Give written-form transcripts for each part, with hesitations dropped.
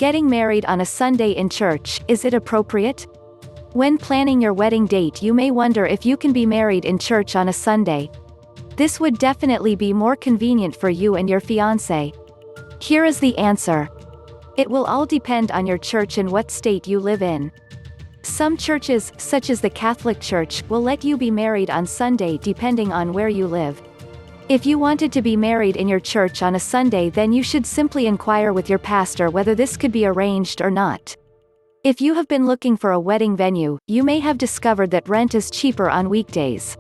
Getting married on a Sunday in church, is it appropriate? When planning your wedding date, you may wonder if you can be married in church on a Sunday. This would definitely be more convenient for you and your fiance. Here is the answer. It will all depend on your church and what state you live in. Some churches, such as the Catholic Church, will let you be married on Sunday depending on where you live. If you wanted to be married in your church on a Sunday, then you should simply inquire with your pastor whether this could be arranged or not. If you have been looking for a wedding venue, you may have discovered that rent is cheaper on weekdays.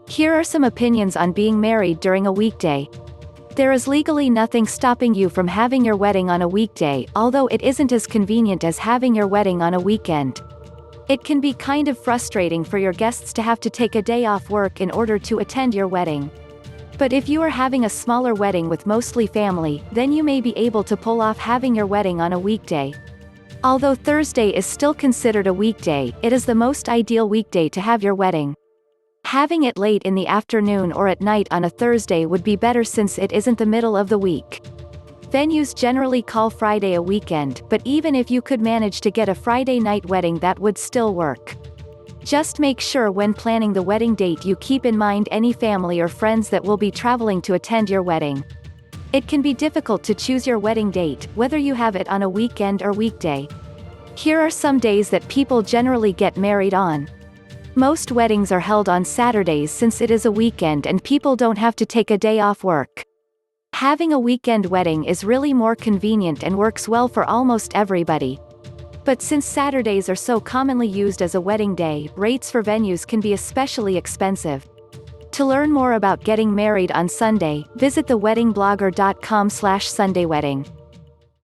Here are some opinions on being married during a weekday. There is legally nothing stopping you from having your wedding on a weekday, although it isn't as convenient as having your wedding on a weekend. It can be kind of frustrating for your guests to have to take a day off work in order to attend your wedding. But if you are having a smaller wedding with mostly family, then you may be able to pull off having your wedding on a weekday. Although Thursday is still considered a weekday, it is the most ideal weekday to have your wedding. Having it late in the afternoon or at night on a Thursday would be better since it isn't the middle of the week. Venues generally call Friday a weekend, but even if you could manage to get a Friday night wedding, that would still work. Just make sure when planning the wedding date you keep in mind any family or friends that will be traveling to attend your wedding. It can be difficult to choose your wedding date, whether you have it on a weekend or weekday. Here are some days that people generally get married on. Most weddings are held on Saturdays since it is a weekend and people don't have to take a day off work. Having a weekend wedding is really more convenient and works well for almost everybody. But since Saturdays are so commonly used as a wedding day, rates for venues can be especially expensive. To learn more about getting married on Sunday, visit theweddingblogger.com/SundayWedding.